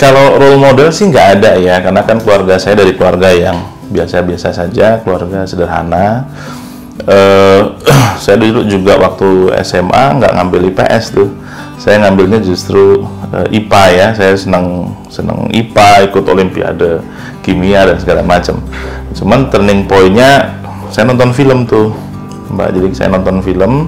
Kalau role model sih nggak ada ya, karena kan keluarga saya dari keluarga yang biasa-biasa saja, keluarga sederhana. Saya dulu juga waktu SMA nggak ngambil IPS tuh, saya ngambilnya justru IPA ya. Saya senang IPA, ikut olimpiade kimia dan segala macam. Cuman turning point-nya saya nonton film tuh, Mbak. Jadi saya nonton film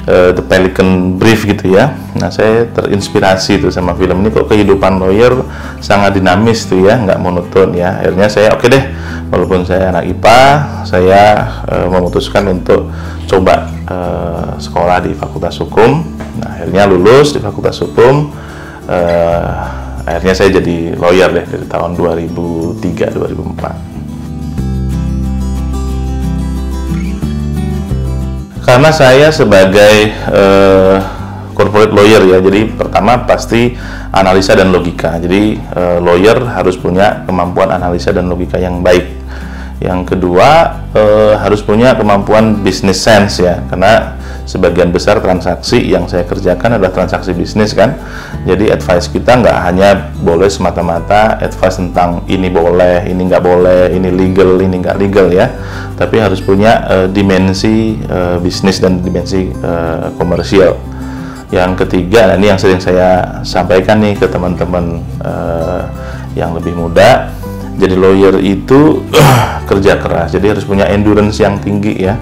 The Pelican Brief gitu ya. Nah, saya terinspirasi tuh sama film ini, kok kehidupan lawyer sangat dinamis tuh ya, nggak monoton ya. Akhirnya saya oke deh, walaupun saya anak IPA, saya memutuskan untuk coba sekolah di Fakultas Hukum. Nah, akhirnya lulus di Fakultas Hukum. Akhirnya saya jadi lawyer deh dari tahun 2003-2004. Karena saya sebagai corporate lawyer ya, jadi pertama pasti analisa dan logika. Jadi lawyer harus punya kemampuan analisa dan logika yang baik. Yang kedua harus punya kemampuan business sense ya, karena sebagian besar transaksi yang saya kerjakan adalah transaksi bisnis kan. Jadi advice kita nggak hanya boleh semata-mata advice tentang ini boleh, ini nggak boleh, ini legal, ini nggak legal ya, tapi harus punya dimensi bisnis dan dimensi komersial. Yang ketiga, nah ini yang sering saya sampaikan nih ke teman-teman yang lebih muda, jadi lawyer itu kerja keras, jadi harus punya endurance yang tinggi ya.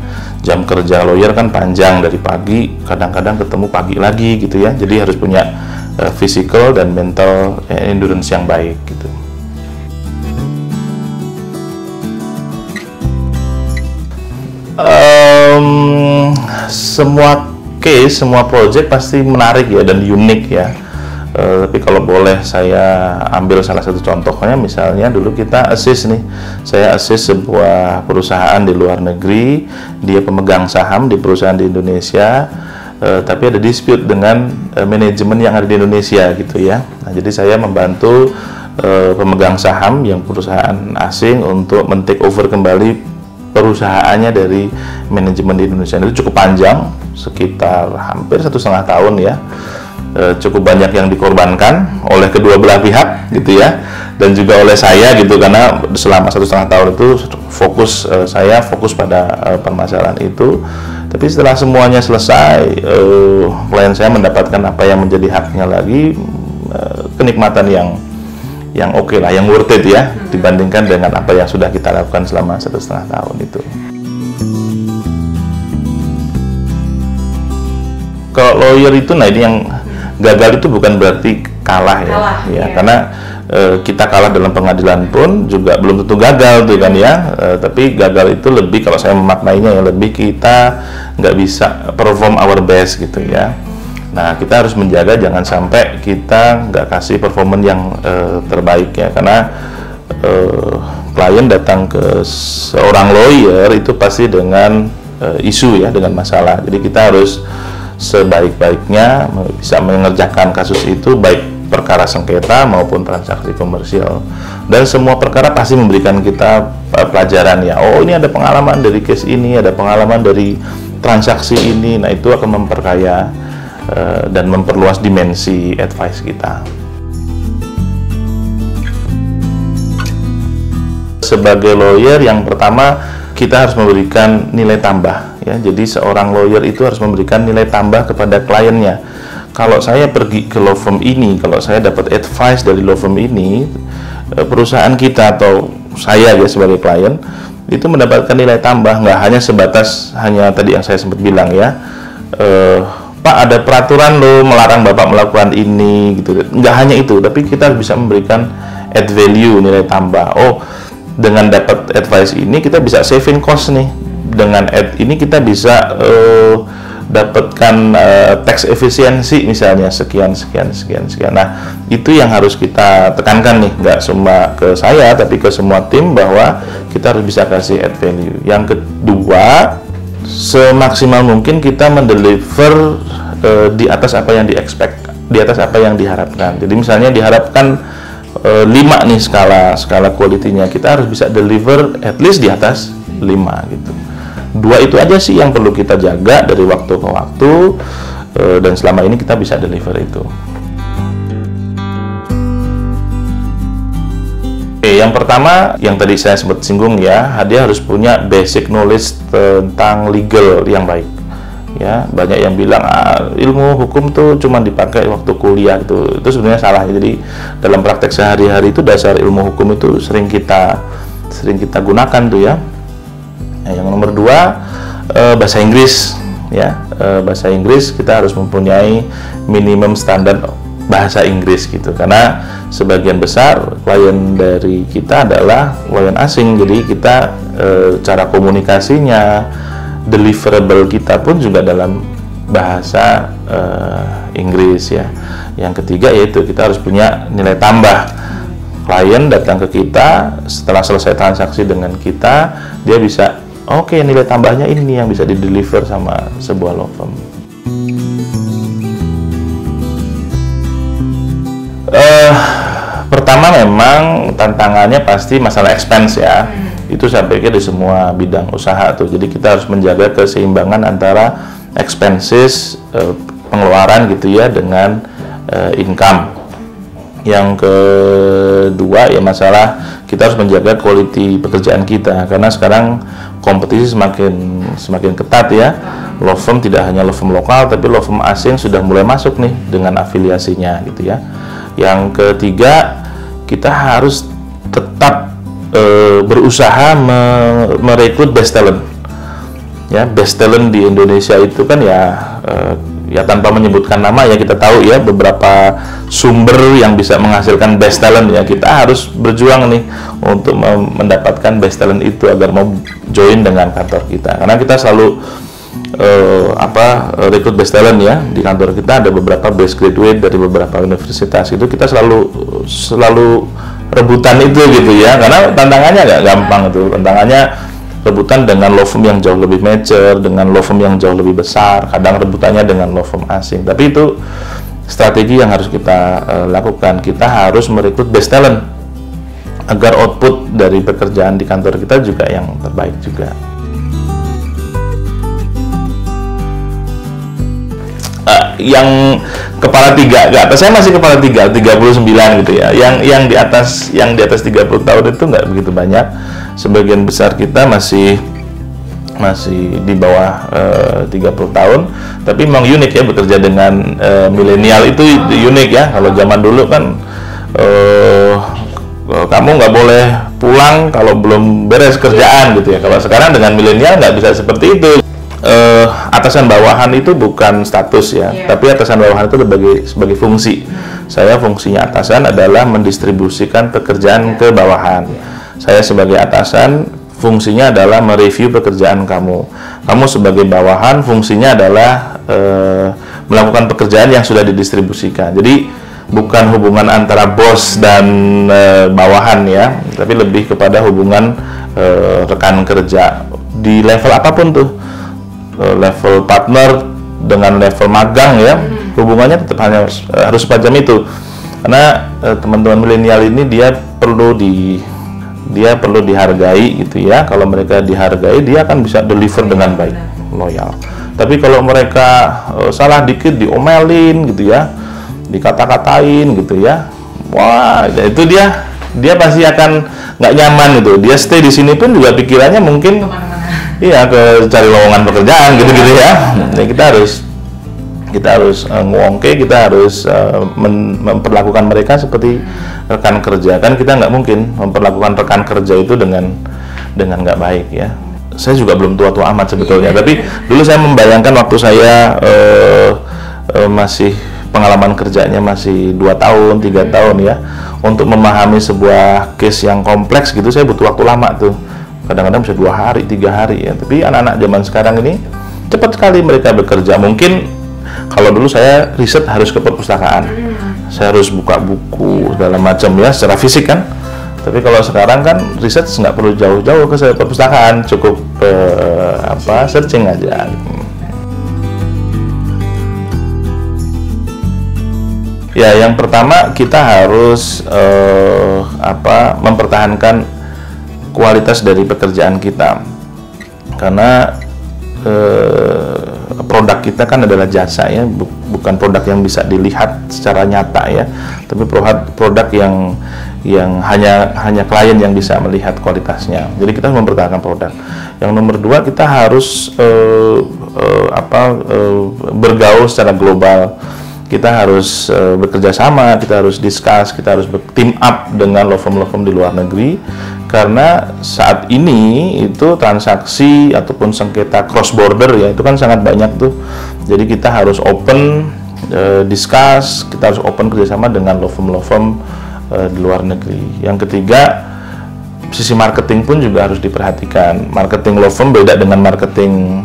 Jam kerja lawyer kan panjang, dari pagi, kadang-kadang ketemu pagi lagi gitu ya. Jadi harus punya physical dan mental endurance yang baik gitu. Semua case, semua project pasti menarik ya dan unik ya. Tapi kalau boleh saya ambil salah satu contohnya, misalnya dulu kita assist nih, saya assist sebuah perusahaan di luar negeri, dia pemegang saham di perusahaan di Indonesia, tapi ada dispute dengan manajemen yang ada di Indonesia gitu ya. Nah, jadi saya membantu pemegang saham yang perusahaan asing untuk men-take over kembali perusahaannya dari manajemen di Indonesia. Itu cukup panjang, sekitar hampir 1,5 tahun ya. Cukup banyak yang dikorbankan oleh kedua belah pihak gitu ya, dan juga oleh saya gitu, karena selama 1,5 tahun itu saya fokus pada permasalahan itu. Tapi setelah semuanya selesai, klien saya mendapatkan apa yang menjadi haknya lagi, kenikmatan yang oke lah, yang worth it ya, dibandingkan dengan apa yang sudah kita lakukan selama 1,5 tahun itu. Kalau lawyer itu, nah ini yang gagal itu bukan berarti kalah ya, karena kita kalah dalam pengadilan pun juga belum tentu gagal tuh kan ya. Tapi gagal itu lebih, kalau saya memaknainya ya, lebih kita nggak bisa perform our best gitu ya. Nah, kita harus menjaga jangan sampai kita nggak kasih performance yang terbaik ya, karena klien datang ke seorang lawyer itu pasti dengan isu ya, dengan masalah. Jadi kita harus sebaik-baiknya bisa mengerjakan kasus itu, baik perkara sengketa maupun transaksi komersial, dan semua perkara pasti memberikan kita pelajaran ya. Oh, ini ada pengalaman dari case ini, ada pengalaman dari transaksi ini. Nah, itu akan memperkaya dan memperluas dimensi advice kita. Sebagai lawyer, yang pertama kita harus memberikan nilai tambah ya. Jadi seorang lawyer itu harus memberikan nilai tambah kepada kliennya. Kalau saya pergi ke law firm ini, kalau saya dapat advice dari law firm ini, perusahaan kita atau saya ya sebagai klien itu mendapatkan nilai tambah, nggak hanya sebatas hanya tadi yang saya sempat bilang ya, Pak ada peraturan lo melarang Bapak melakukan ini gitu. Nggak hanya itu, tapi kita bisa memberikan add value, nilai tambah. Oh, dengan dapat advice ini kita bisa saving cost nih. Dengan add ini kita bisa dapatkan tax efisiensi misalnya sekian. Nah, itu yang harus kita tekankan nih, nggak cuma ke saya tapi ke semua tim, bahwa kita harus bisa kasih add value. Yang kedua, semaksimal mungkin kita mendeliver di atas apa yang di-expect, di atas apa yang diharapkan. Jadi misalnya diharapkan 5 nih skala quality-nya, kita harus bisa deliver at least di atas 5 gitu. 2 itu aja sih yang perlu kita jaga dari waktu ke waktu, dan selama ini kita bisa deliver itu. Oke, yang pertama yang tadi saya sempat singgung ya, dia harus punya basic knowledge tentang legal yang baik. Ya, banyak yang bilang ilmu hukum tuh cuma dipakai waktu kuliah itu sebenarnya salah. Jadi dalam praktek sehari-hari itu dasar ilmu hukum itu sering kita gunakan tuh ya. Nah, yang nomor 2 bahasa Inggris ya. Bahasa Inggris kita harus mempunyai minimum standar bahasa Inggris gitu, karena sebagian besar klien dari kita adalah klien asing, jadi kita cara komunikasinya, deliverable kita pun juga dalam bahasa Inggris ya. Yang ketiga yaitu kita harus punya nilai tambah. Klien datang ke kita setelah selesai transaksi dengan kita, dia bisa oke, nilai tambahnya ini yang bisa dideliver sama sebuah law firm. Pertama memang tantangannya pasti masalah expense ya. Itu saya pikir di semua bidang usaha tuh. Jadi kita harus menjaga keseimbangan antara expenses, pengeluaran gitu ya, dengan income. Yang kedua ya masalah kita harus menjaga quality pekerjaan kita, karena sekarang kompetisi semakin ketat ya. Law firm tidak hanya law firm lokal, tapi law firm asing sudah mulai masuk nih dengan afiliasinya gitu ya. Yang ketiga, kita harus tetap berusaha merekrut best talent. Ya, best talent di Indonesia itu kan ya tanpa menyebutkan nama ya, kita tahu ya beberapa sumber yang bisa menghasilkan best talent ya. Kita harus berjuang nih untuk mendapatkan best talent itu agar mau join dengan kantor kita. Karena kita selalu rekrut best talent ya. Di kantor kita ada beberapa best graduate dari beberapa universitas, itu kita selalu rebutan itu gitu ya, karena tantangannya nggak gampang itu. Tantangannya rebutan dengan law firm yang jauh lebih mature, dengan law firm yang jauh lebih besar, kadang rebutannya dengan law firm asing. Tapi itu strategi yang harus kita lakukan. Kita harus merekrut best talent agar output dari pekerjaan di kantor kita juga yang terbaik juga. Yang kepala 3 ke atas, saya masih kepala 3, 39 gitu ya. Yang di atas 30 tahun itu nggak begitu banyak. Sebagian besar kita masih di bawah 30 tahun, tapi memang unik ya bekerja dengan milenial itu unik ya. Kalau zaman dulu kan kamu nggak boleh pulang kalau belum beres kerjaan gitu ya. Kalau sekarang dengan milenial nggak bisa seperti itu. Atasan bawahan itu bukan status ya, tapi atasan bawahan itu sebagai fungsi. Saya fungsinya atasan adalah mendistribusikan pekerjaan ke bawahan. Saya sebagai atasan fungsinya adalah mereview pekerjaan kamu. Kamu sebagai bawahan fungsinya adalah melakukan pekerjaan yang sudah didistribusikan. Jadi bukan hubungan antara bos dan bawahan ya, tapi lebih kepada hubungan rekan kerja di level apapun tuh. Level partner dengan level magang ya, hubungannya tetap harus semacam itu. Karena teman-teman milenial ini dia perlu dihargai gitu ya. Kalau mereka dihargai, dia akan bisa deliver dengan baik, loyal. Tapi kalau mereka salah dikit diomelin gitu ya, dikata-katain gitu ya, wah itu dia pasti akan nggak nyaman gitu. Dia stay di sini pun juga pikirannya mungkin iya ke cari lowongan pekerjaan gitu-gitu ya. Nah, kita harus ngewongke, kita harus memperlakukan mereka seperti rekan kerja. Kan kita nggak mungkin memperlakukan rekan kerja itu dengan nggak baik ya. Saya juga belum tua-tua amat sebetulnya, tapi dulu saya membayangkan waktu saya masih pengalaman kerjanya masih 2 tahun, 3 tahun ya, untuk memahami sebuah case yang kompleks gitu, saya butuh waktu lama tuh. Kadang-kadang bisa 2 hari, 3 hari ya. Tapi anak-anak zaman sekarang ini cepat sekali mereka bekerja. Mungkin kalau dulu saya riset harus ke perpustakaan, saya harus buka buku segala macam ya secara fisik kan. Tapi kalau sekarang kan riset nggak perlu jauh-jauh ke perpustakaan, cukup searching aja. Ya, yang pertama kita harus mempertahankan kualitas dari pekerjaan kita, karena produk kita kan adalah jasa ya, bukan produk yang bisa dilihat secara nyata ya, tapi produk hanya klien yang bisa melihat kualitasnya. Jadi kita harus mempertahankan produk. Yang nomor dua, kita harus bergaul secara global. Kita harus bekerja sama, kita harus discuss, kita harus team up dengan law firm di luar negeri, karena saat ini itu transaksi ataupun sengketa cross border ya itu kan sangat banyak tuh. Jadi kita harus open discuss, kita harus open kerjasama dengan law firm di luar negeri. Yang ketiga, sisi marketing pun juga harus diperhatikan. Marketing law firm beda dengan marketing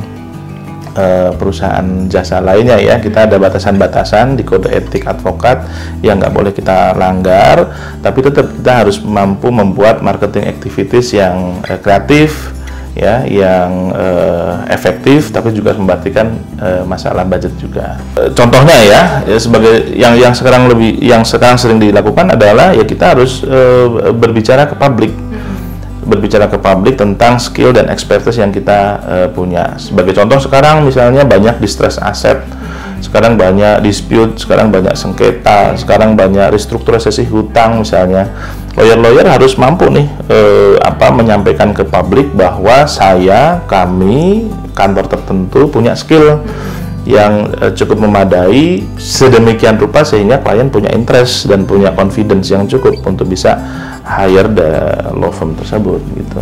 perusahaan jasa lainnya ya. Kita ada batasan-batasan di kode etik advokat yang nggak boleh kita langgar, tapi tetap kita harus mampu membuat marketing activities yang kreatif ya, yang efektif, tapi juga memperhatikan masalah budget juga. Contohnya ya sebagai yang sekarang sering dilakukan adalah ya kita harus berbicara ke publik tentang skill dan expertise yang kita punya. Sebagai contoh, sekarang misalnya banyak distress asset, sekarang banyak dispute, sekarang banyak sengketa, sekarang banyak restrukturisasi hutang misalnya. Lawyer harus mampu nih menyampaikan ke publik bahwa kami kantor tertentu punya skill yang cukup memadai sedemikian rupa sehingga klien punya interest dan punya confidence yang cukup untuk bisa hire the law firm tersebut gitu.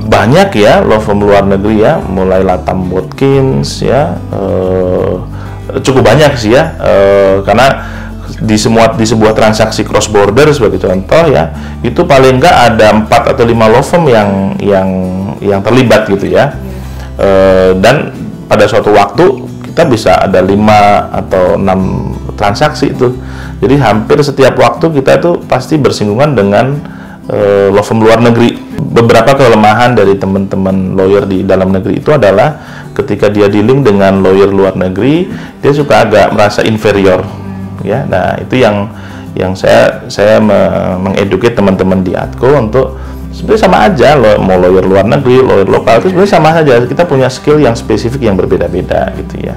Banyak ya law firm luar negeri ya, mulai Latham Watkins ya, cukup banyak sih ya, karena di sebuah transaksi cross border sebagai contoh ya, itu paling nggak ada 4 atau 5 law firm yang terlibat gitu ya, dan pada suatu waktu kita bisa ada 5 atau 6 transaksi itu. Jadi hampir setiap waktu kita itu pasti bersinggungan dengan law firm luar negeri. Beberapa kelemahan dari teman-teman lawyer di dalam negeri itu adalah ketika dia dealing dengan lawyer luar negeri, dia suka agak merasa inferior ya. Nah, itu yang saya mengeduket teman-teman di ADCO untuk sebenarnya sama aja, mau lawyer luar negeri, lawyer lokal itu sebenarnya sama saja. Kita punya skill yang spesifik yang berbeda-beda gitu ya.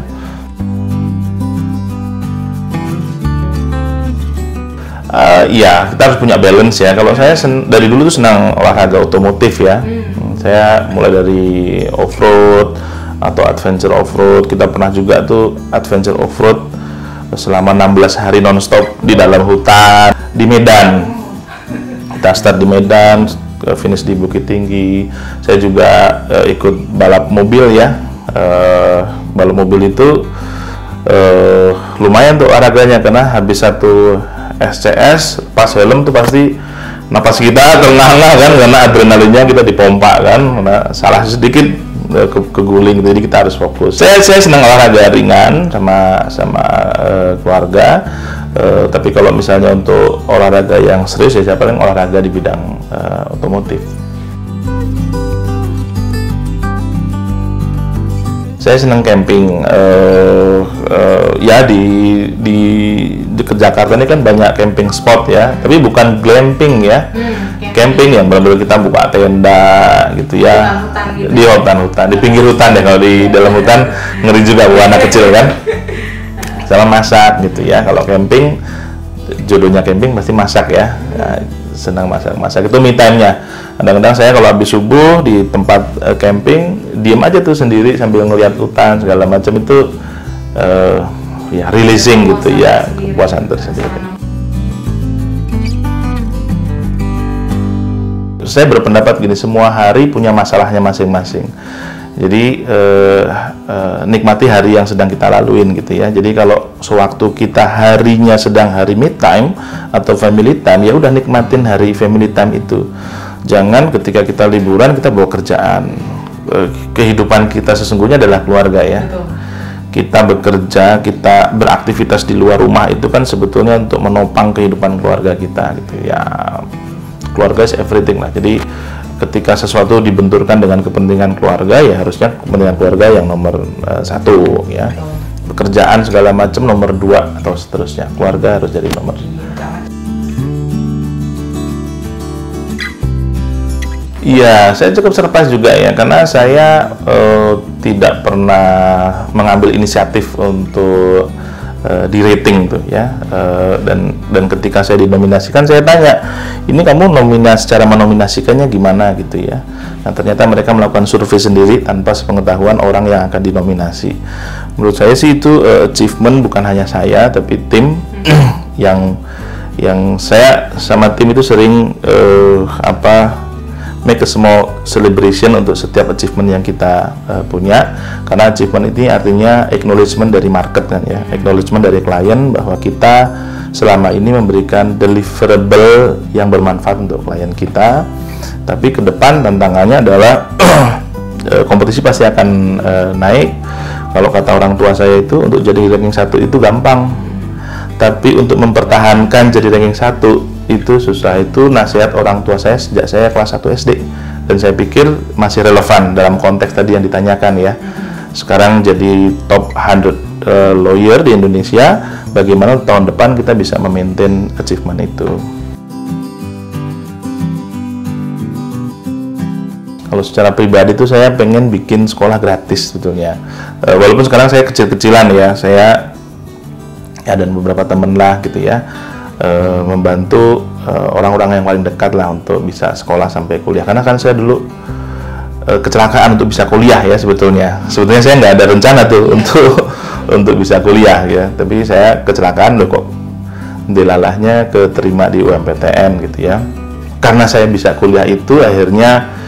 Iya, kita harus punya balance ya. Kalau saya dari dulu tuh senang olahraga otomotif ya. Saya mulai dari off-road atau adventure off-road. Kita pernah juga tuh adventure off-road selama 16 hari non-stop di dalam hutan di Medan. Kita start di Medan, finish di Bukit Tinggi. Saya juga ikut balap mobil ya. Balap mobil itu lumayan tuh olahraganya, karena habis satu SCS pas helm tuh pasti napas kita terengah-engah kan, karena adrenalinnya kita dipompa kan, karena salah sedikit keguling, jadi kita harus fokus. Saya senang olahraga ringan sama keluarga, tapi kalau misalnya untuk olahraga yang serius ya saya paling olahraga di bidang otomotif. Saya senang camping, ya di Jakarta ini kan banyak camping spot ya, tapi bukan glamping ya, camping yang benar-benar kita buka tenda gitu ya, di hutan-hutan, di pinggir hutan ya. Kalau di dalam hutan ngeri juga buat anak kecil kan, sama masak gitu ya. Kalau camping, jodohnya camping pasti masak ya, senang masak itu me time-nya. Kadang-kadang saya kalau habis subuh di tempat camping, diem aja tuh sendiri sambil ngeliat hutan segala macam, itu ya releasing gitu ya, kepuasan tersendiri. Saya berpendapat gini, semua hari punya masalahnya masing-masing. Jadi nikmati hari yang sedang kita laluin gitu ya. Jadi kalau sewaktu kita harinya sedang hari me time atau family time, ya udah nikmatin hari family time itu. Jangan ketika kita liburan kita bawa kerjaan. Kehidupan kita sesungguhnya adalah keluarga ya. Betul. Kita bekerja, kita beraktivitas di luar rumah itu kan sebetulnya untuk menopang kehidupan keluarga kita gitu ya. Keluarga is everything lah. Jadi ketika sesuatu dibenturkan dengan kepentingan keluarga, ya harusnya kepentingan keluarga yang nomor 1 ya. Pekerjaan segala macam nomor 2 atau seterusnya. Keluarga harus jadi nomor. Iya, saya cukup surprise juga ya, karena saya tidak pernah mengambil inisiatif untuk di rating tuh ya. Dan ketika saya dinominasikan, saya tanya, ini kamu cara menominasikannya gimana gitu ya. Nah ternyata mereka melakukan survei sendiri tanpa sepengetahuan orang yang akan dinominasi. Menurut saya sih itu achievement bukan hanya saya tapi tim yang saya sama tim itu sering make a small celebration untuk setiap achievement yang kita punya, karena achievement ini artinya acknowledgement dari market kan ya, acknowledgement dari klien bahwa kita selama ini memberikan deliverable yang bermanfaat untuk klien kita. Tapi ke depan tantangannya adalah kompetisi pasti akan naik. Kalau kata orang tua saya itu untuk jadi ranking 1 itu gampang, tapi untuk mempertahankan jadi ranking 1 itu susah. Itu nasihat orang tua saya sejak saya kelas 1 SD, dan saya pikir masih relevan dalam konteks tadi yang ditanyakan ya. Sekarang jadi top 100 lawyer di Indonesia, bagaimana tahun depan kita bisa memaintain achievement itu. Kalau secara pribadi itu saya pengen bikin sekolah gratis sebetulnya. Walaupun sekarang saya kecil-kecilan ya, saya dan beberapa temen lah gitu ya, membantu orang-orang yang paling dekat lah untuk bisa sekolah sampai kuliah. Karena kan saya dulu kecelakaan untuk bisa kuliah ya sebetulnya. Sebetulnya saya nggak ada rencana tuh untuk bisa kuliah ya, tapi saya kecelakaan loh kok. Delalahnya keterima di UMPTN gitu ya. Karena saya bisa kuliah itu akhirnya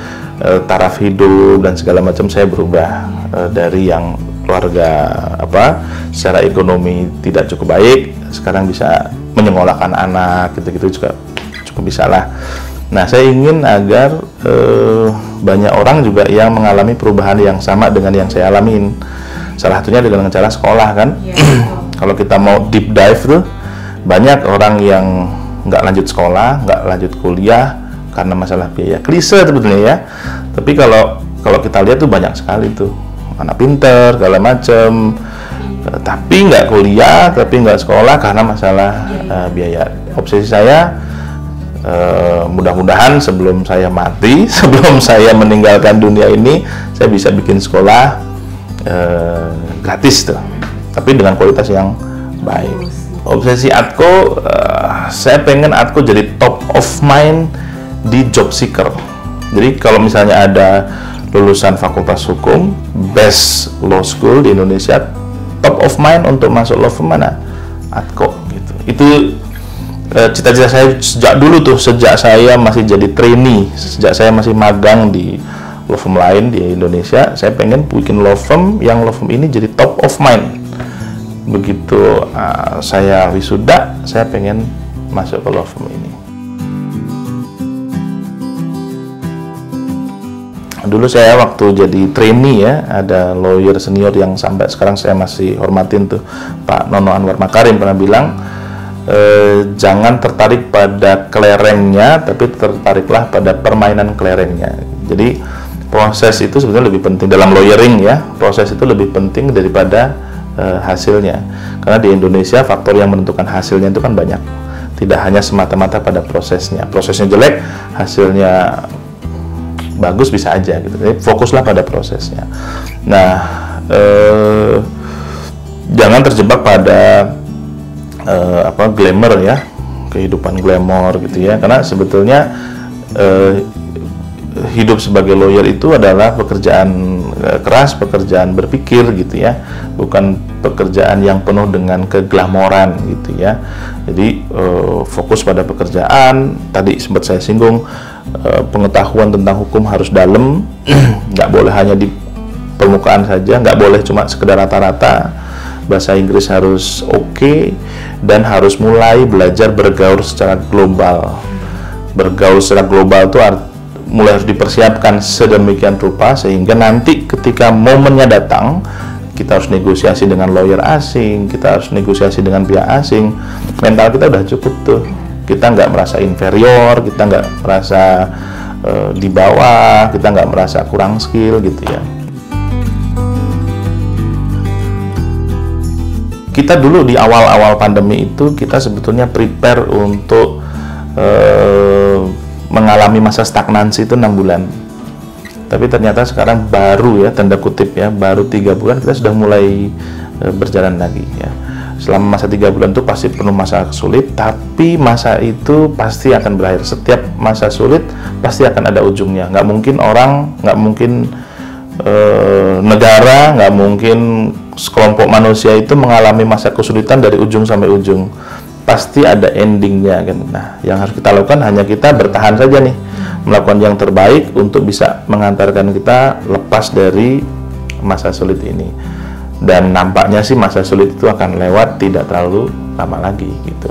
taraf hidup dan segala macam saya berubah, dari yang keluarga secara ekonomi tidak cukup baik, sekarang bisa menyekolahkan anak gitu-gitu juga cukup bisa lah. Nah saya ingin agar banyak orang juga yang mengalami perubahan yang sama dengan yang saya alamin. Salah satunya dengan cara sekolah kan. Kalau kita mau deep dive tuh, banyak orang yang nggak lanjut sekolah, nggak lanjut kuliah karena masalah biaya. Klise sebetulnya ya, tapi kalau kita lihat tuh banyak sekali tuh anak pinter segala macem, tapi nggak kuliah, tapi nggak sekolah karena masalah biaya. Obsesi saya, mudah-mudahan sebelum saya mati, sebelum saya meninggalkan dunia ini, saya bisa bikin sekolah gratis tuh, tapi dengan kualitas yang baik. Obsesi Atko, saya pengen Atko jadi top of mind di job seeker. Jadi kalau misalnya ada lulusan fakultas hukum, best law school di Indonesia, top of mind untuk masuk law firm mana? Atko gitu. Itu cita-cita saya sejak dulu tuh, sejak saya masih jadi trainee, sejak saya masih magang di law firm lain di Indonesia, saya pengen bikin law firm yang law firm ini jadi top of mind. Begitu saya wisuda, saya pengen masuk ke law firm ini. Dulu saya waktu jadi trainee ya, ada lawyer senior yang sampai sekarang saya masih hormatin tuh, Pak Nono Anwar Makarim, pernah bilang, jangan tertarik pada kelerengnya, tapi tertariklah pada permainan kelerengnya. Jadi proses itu sebenarnya lebih penting dalam lawyering ya, proses itu lebih penting daripada hasilnya. Karena di Indonesia faktor yang menentukan hasilnya itu kan banyak, tidak hanya semata-mata pada prosesnya. Prosesnya jelek, hasilnya bagus bisa aja gitu. Jadi fokuslah pada prosesnya. Nah, jangan terjebak pada glamour ya, kehidupan glamour gitu ya. Karena sebetulnya hidup sebagai lawyer itu adalah pekerjaan keras, pekerjaan berpikir gitu ya, bukan pekerjaan yang penuh dengan keglamoran gitu ya. Jadi fokus pada pekerjaan. Tadi sempat saya singgung, pengetahuan tentang hukum harus dalam, nggak boleh hanya di permukaan saja, nggak boleh cuma sekedar rata-rata. Bahasa Inggris harus oke, dan harus mulai belajar bergaul secara global. Bergaul secara global itu mulai harus dipersiapkan sedemikian rupa sehingga nanti ketika momennya datang, kita harus negosiasi dengan lawyer asing, kita harus negosiasi dengan pihak asing, mental kita udah cukup tuh. Kita nggak merasa inferior, kita nggak merasa di bawah, kita nggak merasa kurang skill gitu ya. Kita dulu di awal-awal pandemi itu kita sebetulnya prepare untuk mengalami masa stagnansi itu 6 bulan. Tapi ternyata sekarang baru ya, tanda kutip ya, baru 3 bulan kita sudah mulai berjalan lagi ya. selama masa 3 bulan itu pasti penuh masa sulit, tapi masa itu pasti akan berakhir. Setiap masa sulit pasti akan ada ujungnya. Nggak mungkin orang, nggak mungkin negara, nggak mungkin sekelompok manusia itu mengalami masa kesulitan dari ujung sampai ujung. Pasti ada endingnya kan. Nah, yang harus kita lakukan hanya kita bertahan saja nih, melakukan yang terbaik untuk bisa mengantarkan kita lepas dari masa sulit ini. Dan nampaknya sih masa sulit itu akan lewat tidak terlalu lama lagi gitu.